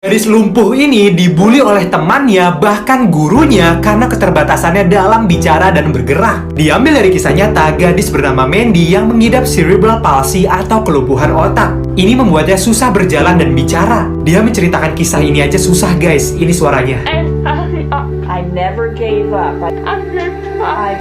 Gadis lumpuh ini dibully oleh temannya, bahkan gurunya karena keterbatasannya dalam bicara dan bergerak. Diambil dari kisah nyata gadis bernama Mandy yang mengidap cerebral palsy atau kelumpuhan otak. Ini membuatnya susah berjalan dan bicara. Dia menceritakan kisah ini aja susah guys, ini suaranya. I never gave up.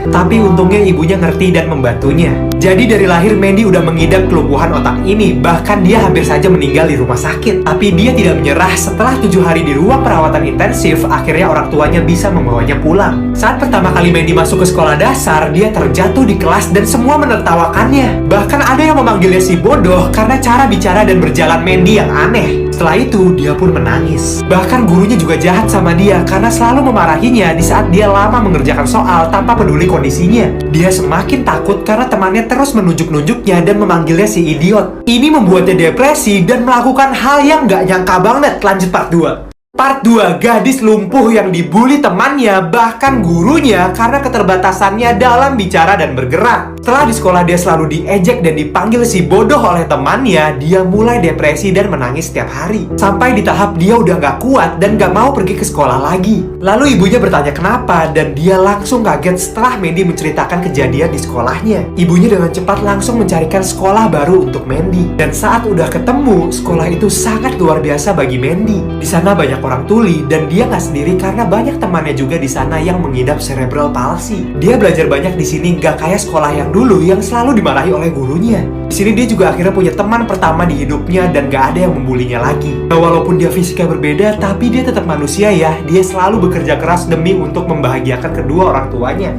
Tapi untungnya ibunya ngerti dan membantunya. Jadi dari lahir Mandy udah mengidap kelumpuhan otak ini. Bahkan dia hampir saja meninggal di rumah sakit. Tapi dia tidak menyerah. Setelah 7 hari di ruang perawatan intensif, akhirnya orang tuanya bisa membawanya pulang. Saat pertama kali Mandy masuk ke sekolah dasar, dia terjatuh di kelas dan semua menertawakannya. Bahkan ada yang memanggilnya si bodoh karena cara bicara dan berjalan Mandy yang aneh. Setelah itu, dia pun menangis. Bahkan gurunya juga jahat sama dia karena selalu memarahinya di saat dia lama mengerjakan soal tanpa peduli kondisinya. Dia semakin takut karena temannya terus menunjuk-nunjuknya dan memanggilnya si idiot. Ini membuatnya depresi dan melakukan hal yang gak nyangka banget. Lanjut part 2. Part 2, gadis lumpuh yang dibully temannya, bahkan gurunya karena keterbatasannya dalam bicara dan bergerak. Setelah di sekolah dia selalu diejek dan dipanggil si bodoh oleh temannya, dia mulai depresi dan menangis setiap hari. Sampai di tahap dia udah gak kuat dan gak mau pergi ke sekolah lagi. Lalu ibunya bertanya kenapa, dan dia langsung kaget setelah Mandy menceritakan kejadian di sekolahnya. Ibunya dengan cepat langsung mencarikan sekolah baru untuk Mandy. Dan saat udah ketemu, sekolah itu sangat luar biasa bagi Mandy. Di sana banyak orang tuli dan dia nggak sendiri karena banyak temannya juga di sana yang mengidap cerebral palsy. Dia belajar banyak di sini, nggak kayak sekolah yang dulu yang selalu dimarahi oleh gurunya. Di sini dia juga akhirnya punya teman pertama di hidupnya dan nggak ada yang membulinya lagi. Nah, walaupun dia fisiknya berbeda, tapi dia tetap manusia ya. Dia selalu bekerja keras demi untuk membahagiakan kedua orang tuanya.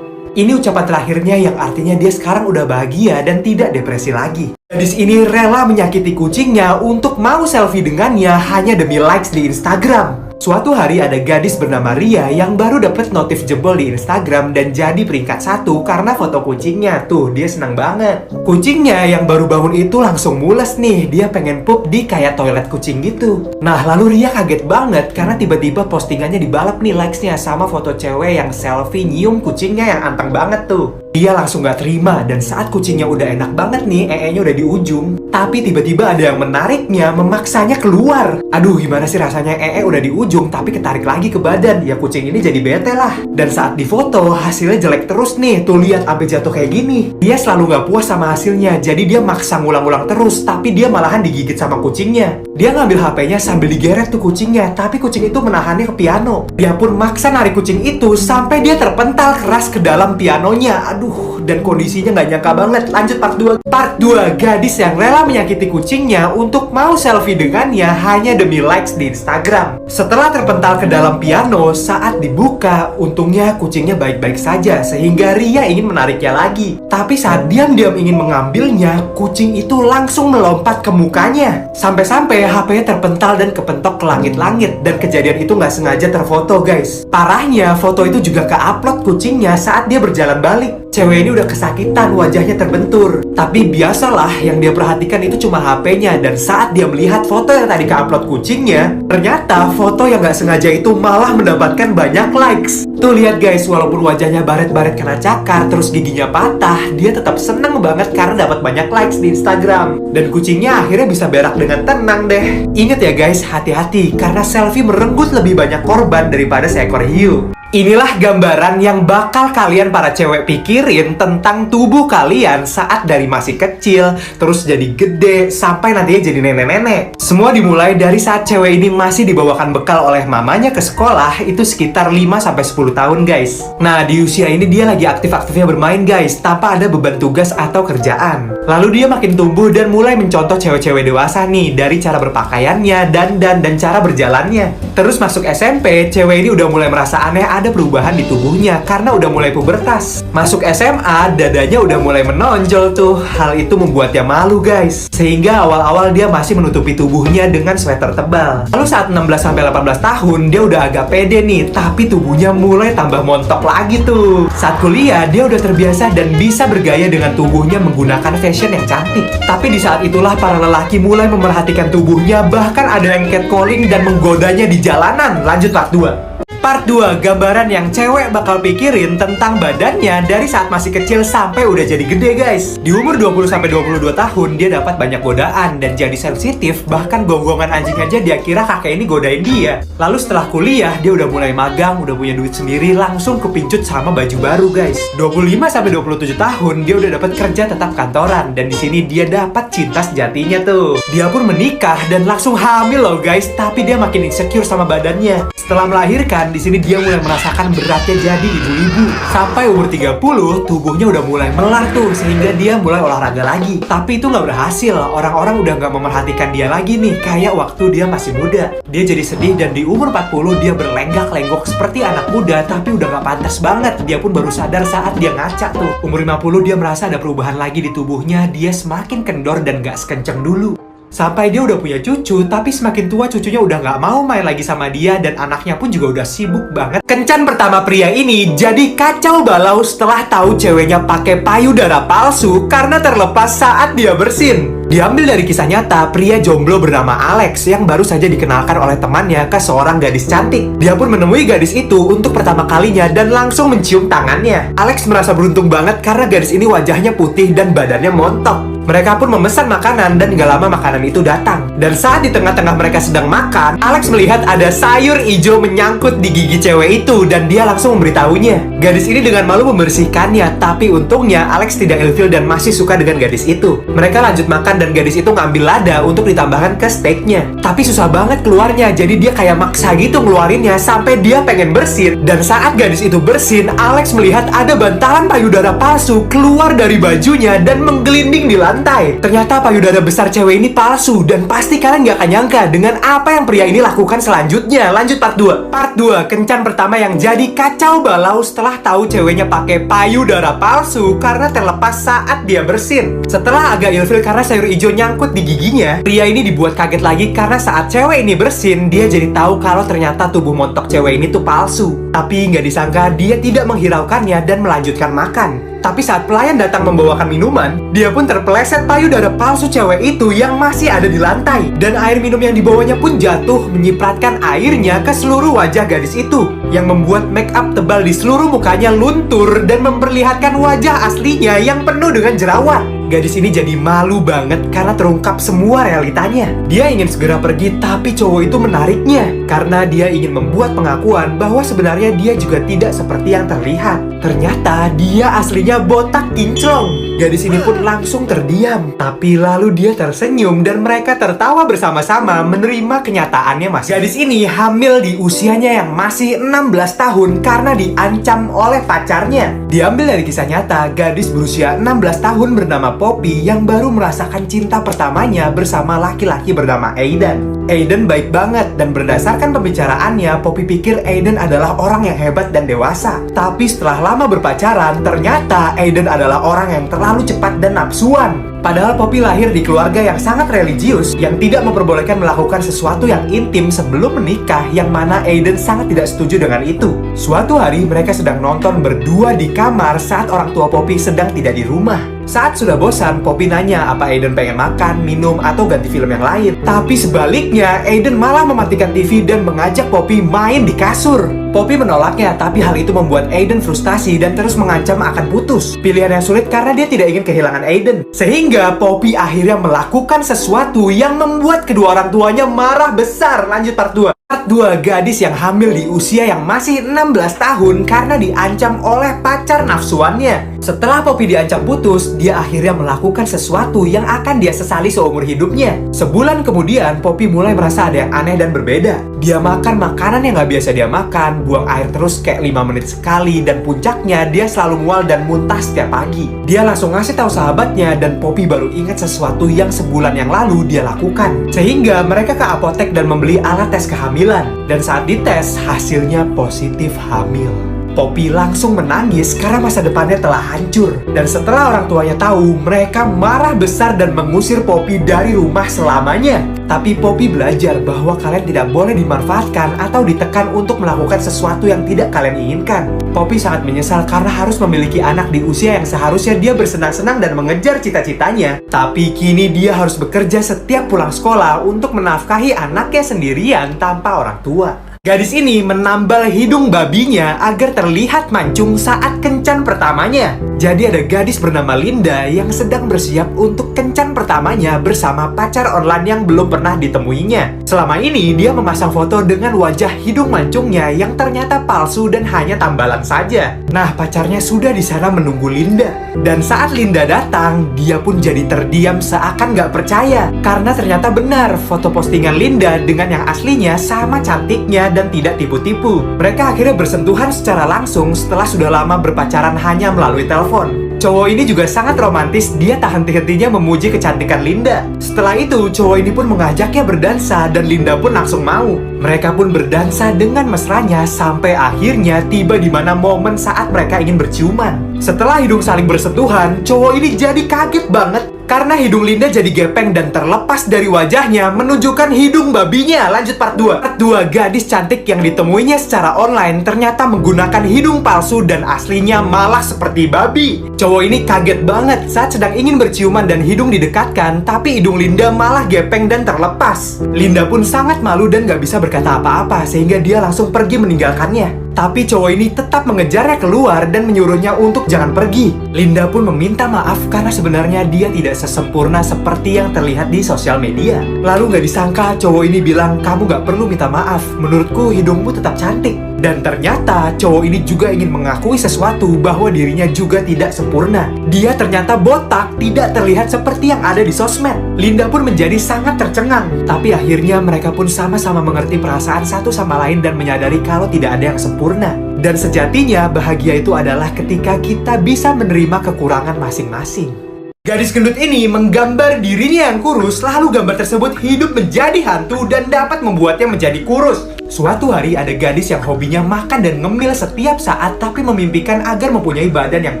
Ini ucapan terakhirnya yang artinya dia sekarang udah bahagia dan tidak depresi lagi. Gadis ini rela menyakiti kucingnya untuk mau selfie dengannya hanya demi likes di Instagram. Suatu hari ada gadis bernama Ria yang baru dapat notif jebol di Instagram dan jadi peringkat 1 karena foto kucingnya. Tuh, dia senang banget. Kucingnya yang baru bangun itu langsung mules nih. Dia pengen pup di kayak toilet kucing gitu. Nah, lalu Ria kaget banget karena tiba-tiba postingannya dibalap nih likes-nya sama foto cewek yang selfie nyium kucingnya yang anteng banget tuh. Dia langsung gak terima dan saat kucingnya udah enak banget nih, ee-nya udah di ujung. Tapi tiba-tiba ada yang menariknya, memaksanya keluar. Aduh, gimana sih rasanya ee udah di ujung tapi ketarik lagi ke badan. Ya kucing ini jadi bete lah. Dan saat difoto, hasilnya jelek terus nih. Tuh lihat sampai jatuh kayak gini. Dia selalu gak puas sama hasilnya, jadi dia maksa ngulang-ulang terus. Tapi dia malahan digigit sama kucingnya. Dia ngambil HP-nya sambil digeret tuh kucingnya, tapi kucing itu menahannya ke piano. Dia pun maksa narik kucing itu sampai dia terpental keras ke dalam pianonya. Aduh, dan kondisinya nggak nyangka banget. Lanjut part 2. Part 2, gadis yang rela menyakiti kucingnya untuk mau selfie dengannya hanya demi likes di Instagram. Setelah terpental ke dalam piano, saat dibuka, untungnya kucingnya baik-baik saja sehingga Ria ingin menariknya lagi. Tapi saat diam-diam ingin mengambilnya, kucing itu langsung melompat ke mukanya. Sampai-sampai HP-nya terpental dan kepentok ke langit-langit. Dan kejadian itu nggak sengaja terfoto guys. Parahnya, foto itu juga ke-upload kucingnya saat dia berjalan balik. Cewek ini udah kesakitan, wajahnya terbentur. Tapi biasalah, yang dia perhatikan itu cuma HP-nya. Dan saat dia melihat foto yang tadi ke-upload kucingnya, ternyata foto yang nggak sengaja itu malah mendapatkan banyak likes. Tuh lihat guys, walaupun wajahnya baret-baret kena cakar, terus giginya patah, dia tetap seneng banget karena dapat banyak likes di Instagram. Dan kucingnya akhirnya bisa berak dengan tenang deh. Ingat ya guys, hati-hati karena selfie merenggut lebih banyak korban daripada seekor hiu. Inilah gambaran yang bakal kalian para cewek pikirin tentang tubuh kalian saat dari masih kecil, terus jadi gede, sampai nantinya jadi nenek-nenek. Semua dimulai dari saat cewek ini masih dibawakan bekal oleh mamanya ke sekolah, itu sekitar 5-10 tahun guys. Nah, di usia ini dia lagi aktif-aktifnya bermain guys, tanpa ada beban tugas atau kerjaan. Lalu dia makin tumbuh dan mulai mencontoh cewek-cewek dewasa nih, dari cara berpakaiannya, dandan, dan cara berjalannya. Terus masuk SMP, cewek ini udah mulai merasa aneh ada perubahan di tubuhnya karena udah mulai pubertas. Masuk SMA, dadanya udah mulai menonjol tuh. Hal itu membuatnya malu guys. Sehingga awal-awal dia masih menutupi tubuhnya dengan sweater tebal. Lalu saat 16-18 tahun, dia udah agak pede nih, tapi tubuhnya mulai tambah montok lagi tuh. Saat kuliah, dia udah terbiasa dan bisa bergaya dengan tubuhnya menggunakan fashion yang cantik. Tapi di saat itulah para lelaki mulai memerhatikan tubuhnya, bahkan ada yang catcalling dan menggodanya di jalanan. Lanjut part 2. Part 2, gambaran yang cewek bakal pikirin tentang badannya dari saat masih kecil sampai udah jadi gede guys. Di umur 20-22 tahun, dia dapat banyak godaan dan jadi sensitif. Bahkan gonggongan anjing aja dia kira kakek ini godain dia. Lalu setelah kuliah, dia udah mulai magang, udah punya duit sendiri, langsung kepincut sama baju baru guys. 25-27 tahun, dia udah dapat kerja tetap kantoran. Dan di sini dia dapat cinta sejatinya tuh. Dia pun menikah dan langsung hamil loh guys. Tapi dia makin insecure sama badannya. Setelah melahirkan, di sini dia mulai merasakan beratnya jadi ibu-ibu. Sampai umur 30, tubuhnya udah mulai melar tuh, sehingga dia mulai olahraga lagi. Tapi itu nggak berhasil, orang-orang udah nggak memerhatikan dia lagi nih, kayak waktu dia masih muda. Dia jadi sedih dan di umur 40, dia berlenggak-lenggok seperti anak muda, tapi udah nggak pantas banget. Dia pun baru sadar saat dia ngaca tuh. Umur 50, dia merasa ada perubahan lagi di tubuhnya, dia semakin kendor dan nggak sekenceng dulu. Sampai dia udah punya cucu, tapi semakin tua cucunya udah nggak mau main lagi sama dia dan anaknya pun juga udah sibuk banget. Kencan pertama pria ini jadi kacau balau setelah tahu ceweknya pakai payudara palsu karena terlepas saat dia bersin. Diambil dari kisah nyata, pria jomblo bernama Alex yang baru saja dikenalkan oleh temannya ke seorang gadis cantik. Dia pun menemui gadis itu untuk pertama kalinya dan langsung mencium tangannya. Alex merasa beruntung banget karena gadis ini wajahnya putih dan badannya montok. Mereka pun memesan makanan dan gak lama makanan itu datang. Dan saat di tengah-tengah mereka sedang makan, Alex melihat ada sayur hijau menyangkut di gigi cewek itu dan dia langsung memberitahunya. Gadis ini dengan malu membersihkannya, tapi untungnya Alex tidak ilfil dan masih suka dengan gadis itu. Mereka lanjut makan dan gadis itu ngambil lada untuk ditambahkan ke steaknya. Tapi susah banget keluarnya, jadi dia kayak maksa gitu ngeluarinnya sampai dia pengen bersin. Dan saat gadis itu bersin, Alex melihat ada bantalan payudara palsu keluar dari bajunya dan menggelinding di lantai. Ternyata payudara besar cewek ini palsu dan pasti kalian gak akan nyangka dengan apa yang pria ini lakukan selanjutnya. Lanjut part 2. Part 2, kencan pertama yang jadi kacau balau setelah tahu ceweknya pakai payudara palsu karena terlepas saat dia bersin. Setelah agak ilfil karena sayur hijau nyangkut di giginya, pria ini dibuat kaget lagi karena saat cewek ini bersin, dia jadi tahu kalau ternyata tubuh montok cewek ini tuh palsu. Tapi nggak disangka dia tidak menghiraukannya dan melanjutkan makan. Tapi saat pelayan datang membawakan minuman, dia pun terpeleset payudara palsu cewek itu yang masih ada di lantai. Dan air minum yang dibawanya pun jatuh, menyipratkan airnya ke seluruh wajah gadis itu, yang membuat make up tebal di seluruh mukanya luntur dan memperlihatkan wajah aslinya yang penuh dengan jerawat. Gadis ini jadi malu banget karena terungkap semua realitanya. Dia ingin segera pergi, tapi cowok itu menariknya karena dia ingin membuat pengakuan bahwa sebenarnya dia juga tidak seperti yang terlihat. Ternyata dia aslinya botak kinclong. Gadis ini pun langsung terdiam, tapi lalu dia tersenyum dan mereka tertawa bersama-sama menerima kenyataannya mas. Gadis ini hamil di usianya yang masih 16 tahun karena diancam oleh pacarnya. Diambil dari kisah nyata, gadis berusia 16 tahun bernama Poppy yang baru merasakan cinta pertamanya bersama laki-laki bernama Aiden. Aiden baik banget dan berdasarkan pembicaraannya, Poppy pikir Aiden adalah orang yang hebat dan dewasa. Tapi setelah lama berpacaran, ternyata Aiden adalah orang yang terlalu cepat dan nafsuan. Padahal Poppy lahir di keluarga yang sangat religius, yang tidak memperbolehkan melakukan sesuatu yang intim sebelum menikah, yang mana Aiden sangat tidak setuju dengan itu. Suatu hari mereka sedang nonton berdua di kamar saat orang tua Poppy sedang tidak di rumah. Saat sudah bosan, Poppy nanya apa Aiden pengen makan, minum, atau ganti film yang lain. Tapi sebaliknya, Aiden malah mematikan TV dan mengajak Poppy main di kasur. Poppy menolaknya, tapi hal itu membuat Aiden frustasi dan terus mengancam akan putus. Pilihan yang sulit karena dia tidak ingin kehilangan Aiden. Sehingga Poppy akhirnya melakukan sesuatu yang membuat kedua orang tuanya marah besar. Lanjut part 2. Part 2, gadis yang hamil di usia yang masih 16 tahun karena diancam oleh pacar nafsuannya. Setelah Poppy diancam putus, dia akhirnya melakukan sesuatu yang akan dia sesali seumur hidupnya. Sebulan kemudian, Poppy mulai merasa ada yang aneh dan berbeda. Dia makan makanan yang gak biasa dia makan, buang air terus kayak 5 menit sekali, dan puncaknya dia selalu mual dan muntah setiap pagi. Dia langsung ngasih tahu sahabatnya dan Poppy baru ingat sesuatu yang sebulan yang lalu dia lakukan. Sehingga mereka ke apotek dan membeli alat tes kehamilan. Dan saat dites, hasilnya positif hamil. Poppy langsung menangis karena masa depannya telah hancur. Dan setelah orang tuanya tahu, mereka marah besar dan mengusir Poppy dari rumah selamanya. Tapi Poppy belajar bahwa kalian tidak boleh dimanfaatkan atau ditekan untuk melakukan sesuatu yang tidak kalian inginkan. Poppy sangat menyesal karena harus memiliki anak di usia yang seharusnya dia bersenang-senang dan mengejar cita-citanya. Tapi kini dia harus bekerja setiap pulang sekolah untuk menafkahi anaknya sendirian tanpa orang tua. Gadis ini menambal hidung babinya agar terlihat mancung saat kencan pertamanya. Jadi ada gadis bernama Linda yang sedang bersiap untuk kencan pertamanya bersama pacar online yang belum pernah ditemuinya. Selama ini dia memasang foto dengan wajah hidung mancungnya yang ternyata palsu dan hanya tambalan saja. Nah, pacarnya sudah di sana menunggu Linda. Dan saat Linda datang, dia pun jadi terdiam seakan gak percaya. Karena ternyata benar, foto postingan Linda dengan yang aslinya sama cantiknya dan tidak tipu-tipu. Mereka akhirnya bersentuhan secara langsung setelah sudah lama berpacaran hanya melalui telepon. Cowok ini juga sangat romantis, dia tak henti-hentinya memuji kecantikan Linda. Setelah itu, cowok ini pun mengajaknya berdansa dan Linda pun langsung mau. Mereka pun berdansa dengan mesranya sampai akhirnya tiba di mana momen saat mereka ingin berciuman. Setelah hidung saling bersentuhan, cowok ini jadi kaget banget karena hidung Linda jadi gepeng dan terlepas dari wajahnya menunjukkan hidung babinya. Lanjut part 2. Part 2, gadis cantik yang ditemuinya secara online ternyata menggunakan hidung palsu dan aslinya malah seperti babi. Cowok ini kaget banget saat sedang ingin berciuman dan hidung didekatkan, tapi hidung Linda malah gepeng dan terlepas. Linda pun sangat malu dan gak bisa berkata apa-apa sehingga dia langsung pergi meninggalkannya. Tapi cowok ini tetap mengejarnya keluar dan menyuruhnya untuk jangan pergi. Linda pun meminta maaf karena sebenarnya dia tidak sesempurna seperti yang terlihat di sosial media. Lalu gak disangka cowok ini bilang, "Kamu gak perlu minta maaf, menurutku hidungmu tetap cantik." Dan ternyata cowok ini juga ingin mengakui sesuatu bahwa dirinya juga tidak sempurna. Dia ternyata botak, tidak terlihat seperti yang ada di sosmed. Linda pun menjadi sangat tercengang. Tapi akhirnya mereka pun sama-sama mengerti perasaan satu sama lain dan menyadari kalau tidak ada yang sempurna. Dan sejatinya bahagia itu adalah ketika kita bisa menerima kekurangan masing-masing. Gadis gendut ini menggambar dirinya yang kurus, lalu gambar tersebut hidup menjadi hantu dan dapat membuatnya menjadi kurus. Suatu hari ada gadis yang hobinya makan dan ngemil setiap saat tapi memimpikan agar mempunyai badan yang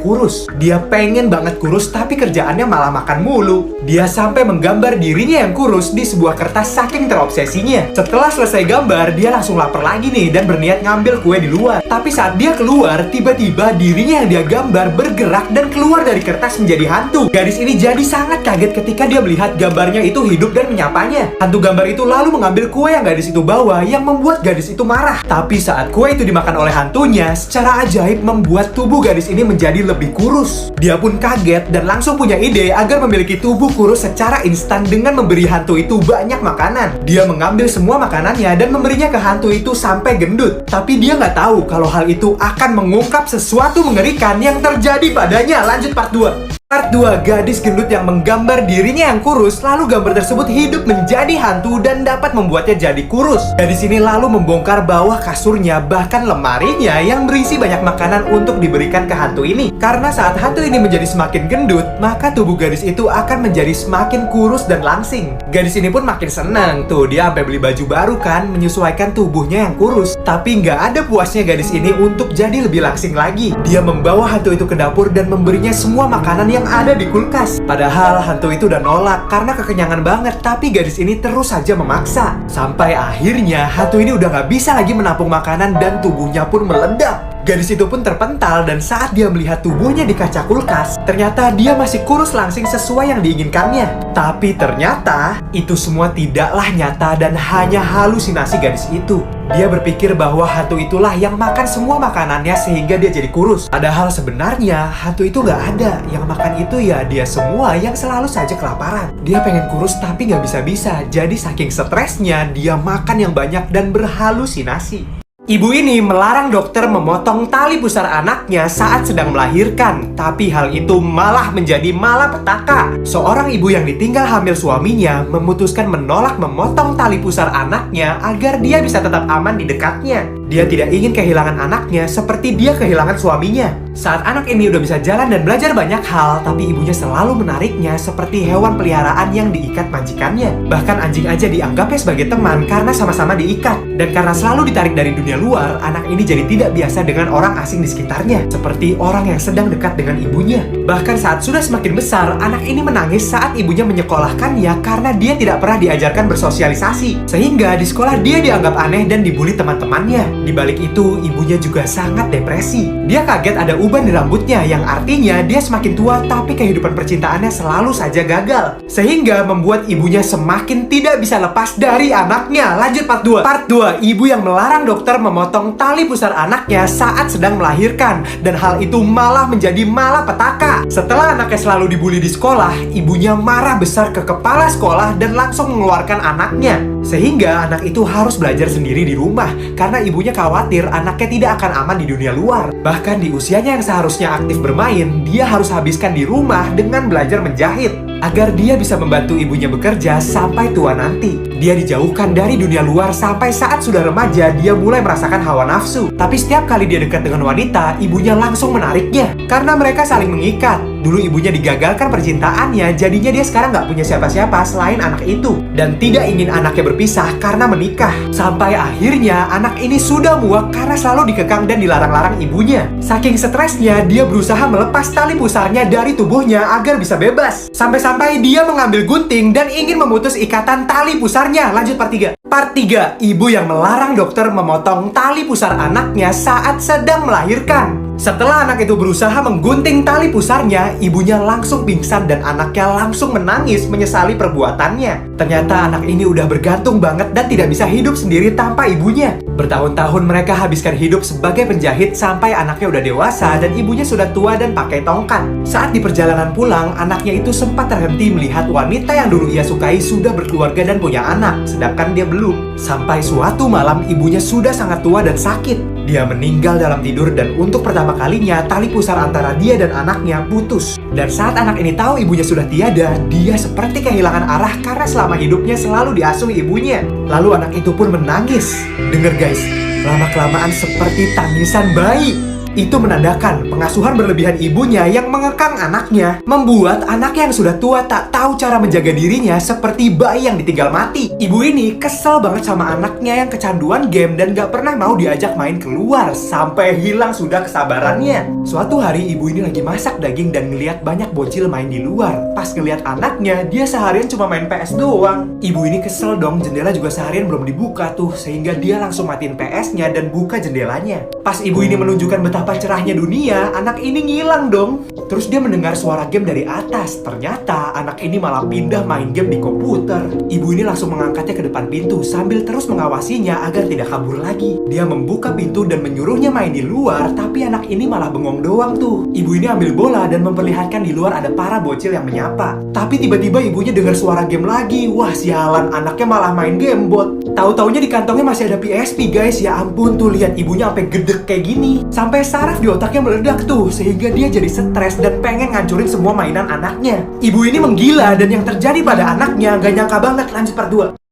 kurus. Dia pengen banget kurus tapi kerjaannya malah makan mulu. Dia sampai menggambar dirinya yang kurus di sebuah kertas saking terobsesinya. Setelah selesai gambar, dia langsung lapar lagi nih dan berniat ngambil kue di luar. Tapi saat dia keluar, tiba-tiba dirinya yang dia gambar bergerak dan keluar dari kertas menjadi hantu. Gadis ini jadi sangat kaget ketika dia melihat gambarnya itu hidup dan menyapanya. Hantu gambar itu lalu mengambil kue yang gadis itu bawa yang membuat gadis itu marah. Tapi saat kue itu dimakan oleh hantunya, secara ajaib membuat tubuh gadis ini menjadi lebih kurus. Dia pun kaget dan langsung punya ide agar memiliki tubuh kurus secara instan dengan memberi hantu itu banyak makanan. Dia mengambil semua makanannya dan memberinya ke hantu itu sampai gendut. Tapi dia nggak tahu kalau hal itu akan mengungkap sesuatu mengerikan yang terjadi padanya. Lanjut part 2. Part 2, gadis gendut yang menggambar dirinya yang kurus, lalu gambar tersebut hidup menjadi hantu dan dapat membuatnya jadi kurus. Gadis ini lalu membongkar bawah kasurnya, bahkan lemarinya yang berisi banyak makanan untuk diberikan ke hantu ini. Karena saat hantu ini menjadi semakin gendut, maka tubuh gadis itu akan menjadi semakin kurus dan langsing. Gadis ini pun makin senang, tuh dia sampai beli baju baru kan, menyesuaikan tubuhnya yang kurus. Tapi nggak ada puasnya gadis ini untuk jadi lebih langsing lagi. Dia membawa hantu itu ke dapur dan memberinya semua makanan yang ada di kulkas. Padahal hantu itu udah nolak karena kekenyangan banget, tapi gadis ini terus saja memaksa. Sampai akhirnya hantu ini udah gak bisa lagi menampung makanan dan tubuhnya pun meledak. Gadis itu pun terpental dan saat dia melihat tubuhnya di kaca kulkas, ternyata dia masih kurus langsing sesuai yang diinginkannya. Tapi ternyata itu semua tidaklah nyata dan hanya halusinasi gadis itu. Dia berpikir bahwa hantu itulah yang makan semua makanannya sehingga dia jadi kurus. Padahal sebenarnya hantu itu gak ada. Yang makan itu ya dia semua yang selalu saja kelaparan. Dia pengen kurus tapi gak bisa-bisa. Jadi saking stresnya dia makan yang banyak dan berhalusinasi. Ibu ini melarang dokter memotong tali pusar anaknya saat sedang melahirkan. Tapi hal itu malah menjadi malapetaka. Seorang ibu yang ditinggal hamil suaminya memutuskan menolak memotong tali pusar anaknya agar dia bisa tetap aman di dekatnya. Dia tidak ingin kehilangan anaknya seperti dia kehilangan suaminya. Saat anak ini udah bisa jalan dan belajar banyak hal, tapi ibunya selalu menariknya seperti hewan peliharaan yang diikat majikannya. Bahkan anjing aja dianggapnya sebagai teman karena sama-sama diikat. Dan karena selalu ditarik dari dunia luar, anak ini jadi tidak biasa dengan orang asing di sekitarnya, seperti orang yang sedang dekat dengan ibunya. Bahkan saat sudah semakin besar, anak ini menangis saat ibunya menyekolahkannya karena dia tidak pernah diajarkan bersosialisasi. Sehingga di sekolah dia dianggap aneh dan dibully teman-temannya. Di balik itu, ibunya juga sangat depresi. Dia kaget ada uban di rambutnya, yang artinya dia semakin tua tapi kehidupan percintaannya selalu saja gagal. Sehingga membuat ibunya semakin tidak bisa lepas dari anaknya. Lanjut part 2. Part 2. 2, ibu yang melarang dokter memotong tali pusar anaknya saat sedang melahirkan. Dan hal itu malah menjadi malapetaka. Setelah anaknya selalu dibully di sekolah, ibunya marah besar ke kepala sekolah dan langsung mengeluarkan anaknya. Sehingga anak itu harus belajar sendiri di rumah karena ibunya khawatir anaknya tidak akan aman di dunia luar. Bahkan di usianya yang seharusnya aktif bermain, dia harus habiskan di rumah dengan belajar menjahit agar dia bisa membantu ibunya bekerja sampai tua nanti. Dia dijauhkan dari dunia luar sampai saat sudah remaja dia mulai merasakan hawa nafsu. Tapi setiap kali dia dekat dengan wanita, ibunya langsung menariknya karena mereka saling mengikat. Dulu ibunya digagalkan percintaannya, jadinya dia sekarang nggak punya siapa-siapa selain anak itu. Dan tidak ingin anaknya berpisah karena menikah. Sampai akhirnya anak ini sudah muak karena selalu dikekang dan dilarang-larang ibunya. Saking stresnya, dia berusaha melepas tali pusarnya dari tubuhnya agar bisa bebas. Sampai-sampai dia mengambil gunting dan ingin memutus ikatan tali pusarnya. Lanjut part 3. Part 3, ibu yang melarang dokter memotong tali pusar anaknya saat sedang melahirkan. Setelah anak itu berusaha menggunting tali pusarnya, ibunya langsung pingsan dan anaknya langsung menangis menyesali perbuatannya. Ternyata anak ini udah bergantung banget dan tidak bisa hidup sendiri tanpa ibunya. Bertahun-tahun mereka habiskan hidup sebagai penjahit sampai anaknya udah dewasa dan ibunya sudah tua dan pakai tongkat. Saat di perjalanan pulang, anaknya itu sempat terhenti melihat wanita yang dulu ia sukai sudah berkeluarga dan punya anak, sedangkan dia belum. Sampai suatu malam ibunya sudah sangat tua dan sakit. Dia meninggal dalam tidur dan untuk pertama kalinya tali pusar antara dia dan anaknya putus. Dan saat anak ini tahu ibunya sudah tiada, dia seperti kehilangan arah karena selama hidupnya selalu diasuh ibunya. Lalu anak itu pun menangis. Dengar guys, lama-kelamaan seperti tangisan bayi. Itu menandakan pengasuhan berlebihan ibunya yang mengekang anaknya, membuat anaknya yang sudah tua tak tahu cara menjaga dirinya seperti bayi yang ditinggal mati. Ibu ini kesel banget sama anaknya yang kecanduan game dan gak pernah mau diajak main keluar sampai hilang sudah kesabarannya. Suatu hari ibu ini lagi masak daging dan ngeliat banyak bocil main di luar. Pas ngeliat anaknya, dia seharian cuma main PS doang. Ibu ini kesel dong, jendela juga seharian belum dibuka tuh, sehingga dia langsung matiin PS-nya dan buka jendelanya. Pas ibu ini menunjukkan betapa cerahnya dunia, anak ini ngilang dong. Terus dia mendengar suara game dari atas. Ternyata anak ini malah pindah main game di komputer. Ibu ini langsung mengangkatnya ke depan pintu sambil terus mengawasinya agar tidak kabur lagi. Dia membuka pintu dan menyuruhnya main di luar, tapi anak ini malah bengong doang tuh. Ibu ini ambil bola dan memperlihatkan di luar ada para bocil yang menyapa. Tapi tiba-tiba ibunya dengar suara game lagi. Wah sialan, anaknya malah main game bot. Tahu-taunya di kantongnya masih ada PSP guys. Ya ampun tuh, lihat ibunya sampai gedek kayak gini. Sampai saraf di otaknya meledak tuh, sehingga dia jadi stres dan pengen ngancurin semua mainan anaknya. Ibu ini menggila dan yang terjadi pada anaknya gak nyangka banget. Lanjut part 2.